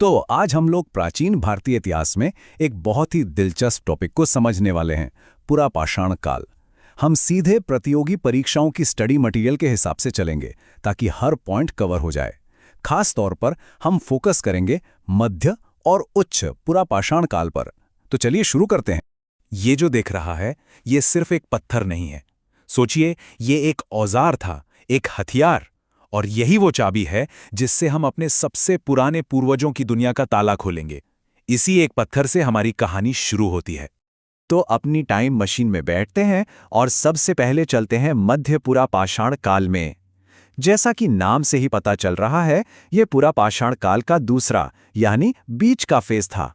तो आज हम लोग प्राचीन भारतीय इतिहास में एक बहुत ही दिलचस्प टॉपिक को समझने वाले हैं, पुरापाषाण काल। हम सीधे प्रतियोगी परीक्षाओं की स्टडी मटेरियल के हिसाब से चलेंगे ताकि हर पॉइंट कवर हो जाए। खास तौर पर हम फोकस करेंगे मध्य और उच्च पुरापाषाण काल पर। तो चलिए शुरू करते हैं। ये जो देख रहा है, ये सिर्फ एक पत्थर नहीं है। सोचिए, ये एक औजार था, एक हथियार, और यही वो चाबी है जिससे हम अपने सबसे पुराने पूर्वजों की दुनिया का ताला खोलेंगे। इसी एक पत्थर से हमारी कहानी शुरू होती है। तो अपनी टाइम मशीन में बैठते हैं और सबसे पहले चलते हैं मध्य पुरापाषाण काल में। जैसा कि नाम से ही पता चल रहा है, ये पुरापाषाण काल का दूसरा यानी बीच का फेज था।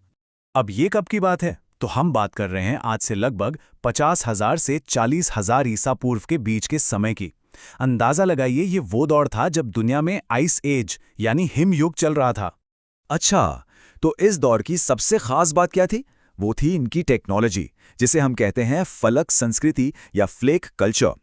अब ये कब की बात है? तो हम बात कर रहे हैं आज से लगभग 50,000 से 40,000 ईसा पूर्व के बीच के समय की। अंदाजा लगाइए, ये वो दौर था जब दुनिया में आइस एज यानी हिम युग चल रहा था। अच्छा, तो इस दौर की सबसे खास बात क्या थी? वो थी इनकी टेक्नोलॉजी, जिसे हम कहते हैं फलक संस्कृति या फ्लेक कल्चर।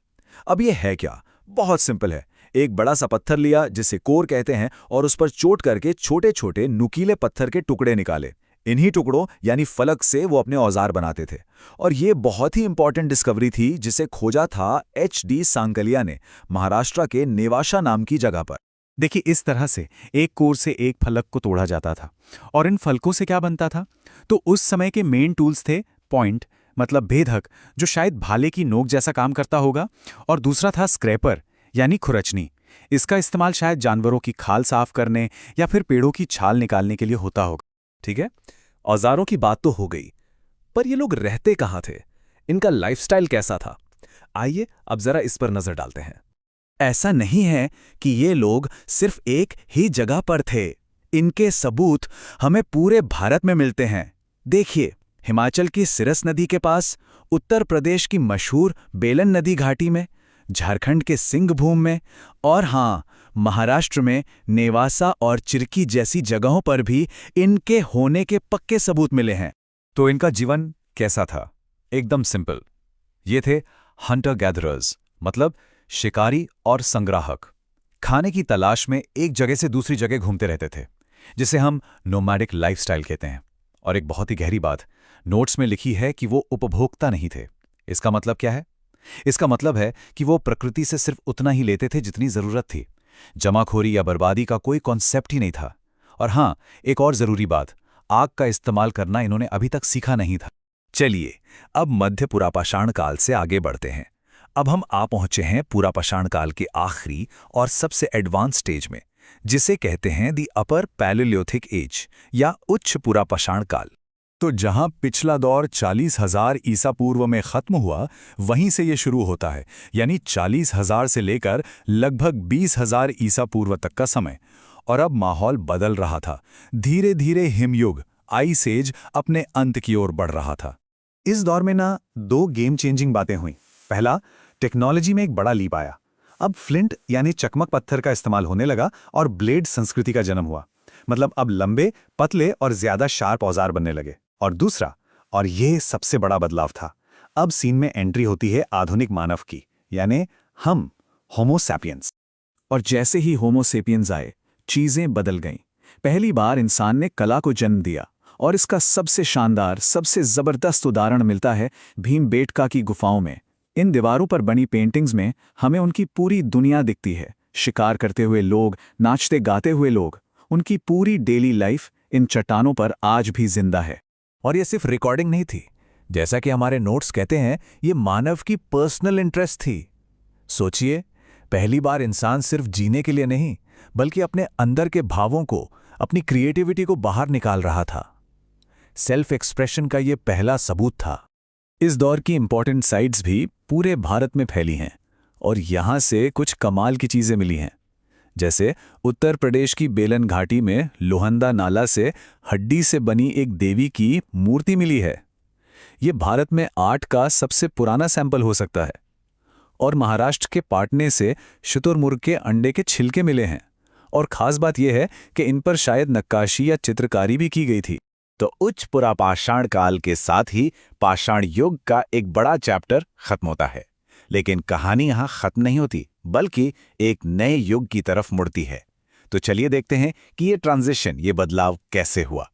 अब ये है क्या? बहुत सिंपल है। एक बड़ा सा पत्थर लिया, जिसे कोर कहते हैं, और उस पर चोट करके छोटे छोटे नुकीले पत्थर के टुकड़े निकाले। इन्हीं टुकड़ों यानी फलक से वो अपने औजार बनाते थे। और ये बहुत ही इंपॉर्टेंट डिस्कवरी थी, जिसे खोजा था HD सांकलिया ने महाराष्ट्र के नेवाशा नाम की जगह पर। देखिए, इस तरह से एक कोर से एक फलक को तोड़ा जाता था। और इन फलकों से क्या बनता था? तो उस समय के मेन टूल्स थे पॉइंट, मतलब भेदक, जो शायद भाले की नोक जैसा काम करता होगा, और दूसरा था स्क्रैपर यानी खुरचनी। इसका इस्तेमाल शायद जानवरों की खाल साफ करने या फिर पेड़ों की छाल निकालने के लिए होता होगा। ठीक है, औजारों की बात तो हो गई, पर ये लोग रहते कहाँ थे? इनका लाइफस्टाइल कैसा था? आइए अब जरा इस पर नजर डालते हैं। ऐसा नहीं है कि ये लोग सिर्फ एक ही जगह पर थे। इनके सबूत हमें पूरे भारत में मिलते हैं। देखिए, हिमाचल की सिरस नदी के पास, उत्तर प्रदेश की मशहूर बेलन नदी घाटी में, झारखंड के सिंहभूम में, और हाँ, महाराष्ट्र में नेवासा और चिरकी जैसी जगहों पर भी इनके होने के पक्के सबूत मिले हैं। तो इनका जीवन कैसा था? एकदम सिंपल। ये थे हंटर गैदरर्स, मतलब शिकारी और संग्राहक। खाने की तलाश में एक जगह से दूसरी जगह घूमते रहते थे, जिसे हम नोमैडिक लाइफस्टाइल कहते हैं। और एक बहुत ही गहरी बात नोट्स में लिखी है कि वो उपभोक्ता नहीं थे। इसका मतलब क्या है? इसका मतलब है कि वो प्रकृति से सिर्फ उतना ही लेते थे जितनी जरूरत थी। जमाखोरी या बर्बादी का कोई कॉन्सेप्ट ही नहीं था। और हां, एक और जरूरी बात, आग का इस्तेमाल करना इन्होंने अभी तक सीखा नहीं था। चलिए अब मध्य पुरापाषाण काल से आगे बढ़ते हैं। अब हम आ पहुंचे हैं पुरापाषाण काल के आखिरी और सबसे एडवांस स्टेज में, जिसे कहते हैं दी अपर पैलेलियोथिक एज या उच्च पुरापाषाण काल। तो जहां पिछला दौर 40,000 ईसा पूर्व में खत्म हुआ, वहीं से ये शुरू होता है, यानी 40,000 से लेकर लगभग 20,000 ईसा पूर्व तक का समय। और अब माहौल बदल रहा था। धीरे धीरे हिमयुग आइस एज अपने अंत की ओर बढ़ रहा था। इस दौर में ना दो गेम चेंजिंग बातें हुई। पहला, टेक्नोलॉजी में एक बड़ा लीप आया। अब फ्लिंट यानी चकमक पत्थर का इस्तेमाल होने लगा और ब्लेड संस्कृति का जन्म हुआ। मतलब अब लंबे, पतले और ज्यादा शार्प औजार बनने लगे। और दूसरा, और ये सबसे बड़ा बदलाव था, अब सीन में एंट्री होती है आधुनिक मानव की, यानी हम, होमो सैपियंस। और जैसे ही होमो सैपियंस आए, चीजें बदल गईं। पहली बार इंसान ने कला को जन्म दिया, और इसका सबसे शानदार, सबसे जबरदस्त उदाहरण मिलता है भीमबेटका की गुफाओं में। इन दीवारों पर बनी पेंटिंग्स में हमें उनकी पूरी दुनिया दिखती है। शिकार करते हुए लोग, नाचते गाते हुए लोग, उनकी पूरी डेली लाइफ इन चट्टानों पर आज भी जिंदा है। और ये सिर्फ रिकॉर्डिंग नहीं थी, जैसा कि हमारे नोट्स कहते हैं, ये मानव की पर्सनल इंटरेस्ट थी। सोचिए, पहली बार इंसान सिर्फ जीने के लिए नहीं, बल्कि अपने अंदर के भावों को, अपनी क्रिएटिविटी को बाहर निकाल रहा था। सेल्फ एक्सप्रेशन का ये पहला सबूत था। इस दौर की इंपॉर्टेंट साइट्स भी पूरे भारत में फैली हैं, और यहां से कुछ कमाल की चीजें मिली हैं। जैसे उत्तर प्रदेश की बेलन घाटी में लोहंदा नाला से हड्डी से बनी एक देवी की मूर्ति मिली है। ये भारत में आर्ट का सबसे पुराना सैंपल हो सकता है। और महाराष्ट्र के पाटने से शुतुरमुर्ग के अंडे के छिलके मिले हैं। और खास बात यह है कि इन पर शायद नक्काशी या चित्रकारी भी की गई थी। तो उच्च पुरापाषाण काल के साथ ही पाषाण युग का एक बड़ा चैप्टर खत्म होता है। लेकिन कहानी यहां खत्म नहीं होती, बल्कि एक नए युग की तरफ मुड़ती है। तो चलिए देखते हैं कि ये ट्रांजिशन, ये बदलाव कैसे हुआ।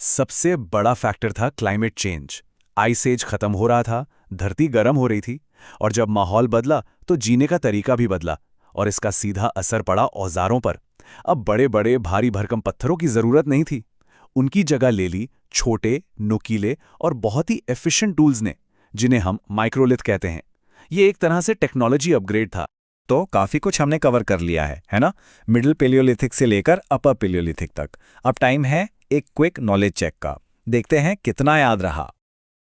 सबसे बड़ा फैक्टर था क्लाइमेट चेंज। आइस एज खत्म हो रहा था, धरती गर्म हो रही थी, और जब माहौल बदला तो जीने का तरीका भी बदला, और इसका सीधा असर पड़ा औजारों पर। अब बड़े बड़े भारी भरकम पत्थरों की जरूरत नहीं थी, उनकी जगह ले ली छोटे, नुकीले और बहुत ही एफिशिएंट टूल्स ने, जिन्हें हम माइक्रोलिथ कहते हैं। ये एक तरह से टेक्नोलॉजी अपग्रेड था। तो काफी कुछ हमने कवर कर लिया है ना? मिडिल पेलियोलिथिक से लेकर अपर पेलियोलिथिक तक। अब टाइम है एक क्विक नॉलेज चेक का। देखते हैं कितना याद रहा।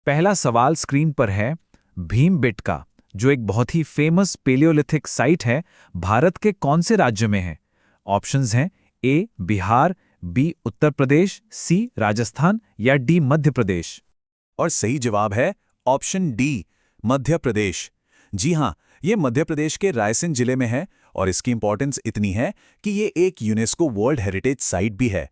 पहला सवाल स्क्रीन पर है भीमबेटका, जो एक बहुत ही फेमस पेलियोलिथिक साइट है, भारत के कौन से राज्य में है? ऑप्शंस हैं ए बिहार, बी उत्तर प्रदेश, सी राजस्थान या डी मध्य प्रदेश। और सही जवाब है ऑप्शन डी, मध्य प्रदेश। जी हाँ, ये मध्य प्रदेश के रायसेन जिले में है, और इसकी इंपॉर्टेंस इतनी है कि ये एक यूनेस्को वर्ल्ड हेरिटेज साइट भी है।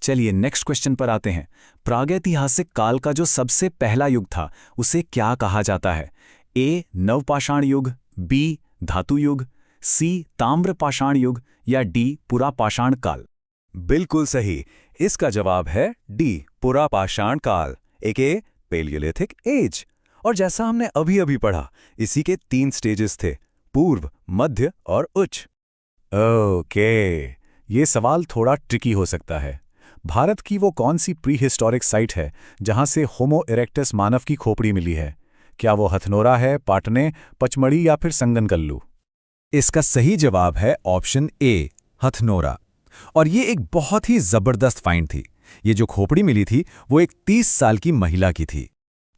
चलिए नेक्स्ट क्वेश्चन पर आते हैं। प्रागैतिहासिक काल का जो सबसे पहला युग था, उसे क्या कहा जाता है? ए नवपाषाण युग, बी धातु युग, सी ताम्रपाषाण युग या डी पुरापाषाण काल? बिल्कुल सही, इसका जवाब है डी पुरापाषाण काल, एके पेलियोलिथिक एज। और जैसा हमने अभी अभी पढ़ा, इसी के 3 स्टेजेस थे, पूर्व, मध्य और उच्च। ओके, ये सवाल थोड़ा ट्रिकी हो सकता है। भारत की वो कौन सी प्री हिस्टोरिक साइट है जहां से होमो इरेक्टस मानव की खोपड़ी मिली है? क्या वो हथनोरा है, पाटने, पचमढ़ी या फिर संगनकल्लू? इसका सही जवाब है ऑप्शन ए, हथनोरा। और ये एक बहुत ही जबरदस्त फाइंड थी। ये जो खोपड़ी मिली थी वो एक 30 साल की महिला की थी।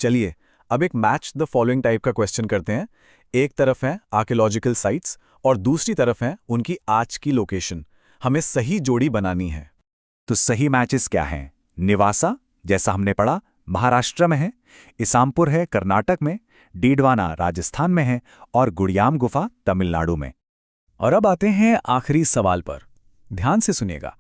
चलिए अब एक मैच द फॉलोइंग टाइप का क्वेश्चन करते हैं। एक तरफ है आर्कियोलॉजिकल साइट्स और दूसरी तरफ है उनकी आज की लोकेशन। हमें सही जोड़ी बनानी है। तो सही मैचेस क्या हैं? निवासा, जैसा हमने पढ़ा, महाराष्ट्र में है, इसामपुर है कर्नाटक में, डीडवाना राजस्थान में है, और गुड़ियाम गुफा तमिलनाडु में। और अब आते हैं आखिरी सवाल पर। ध्यान से सुनिएगा।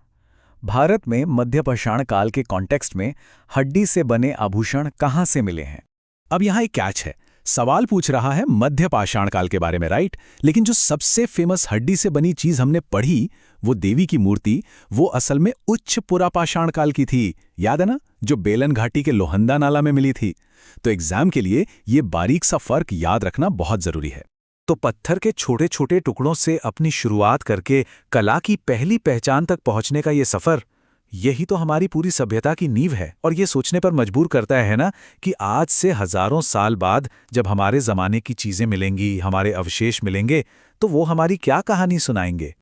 भारत में मध्यपाषाण काल के कॉन्टेक्स्ट में हड्डी से बने आभूषण कहाँ से मिले हैं? अब यहाँ एक कैच है। सवाल पूछ रहा है मध्यपाषाण काल के बारे में, राइट? लेकिन जो सबसे फेमस हड्डी से बनी चीज हमने पढ़ी, वो देवी की मूर्ति, वो असल में उच्च पुरापाषाण काल की थी। याद है ना, जो बेलन घाटी के लोहंदा नाला में मिली थी। तो एग्जाम के लिए ये बारीक सा फर्क याद रखना बहुत जरूरी है। तो पत्थर के छोटे छोटे टुकड़ों से अपनी शुरुआत करके कला की पहली पहचान तक पहुंचने का ये सफर, यही तो हमारी पूरी सभ्यता की नींव है। और ये सोचने पर मजबूर करता है ना कि आज से हजारों साल बाद जब हमारे जमाने की चीजें मिलेंगी, हमारे अवशेष मिलेंगे, तो वो हमारी क्या कहानी सुनाएंगे।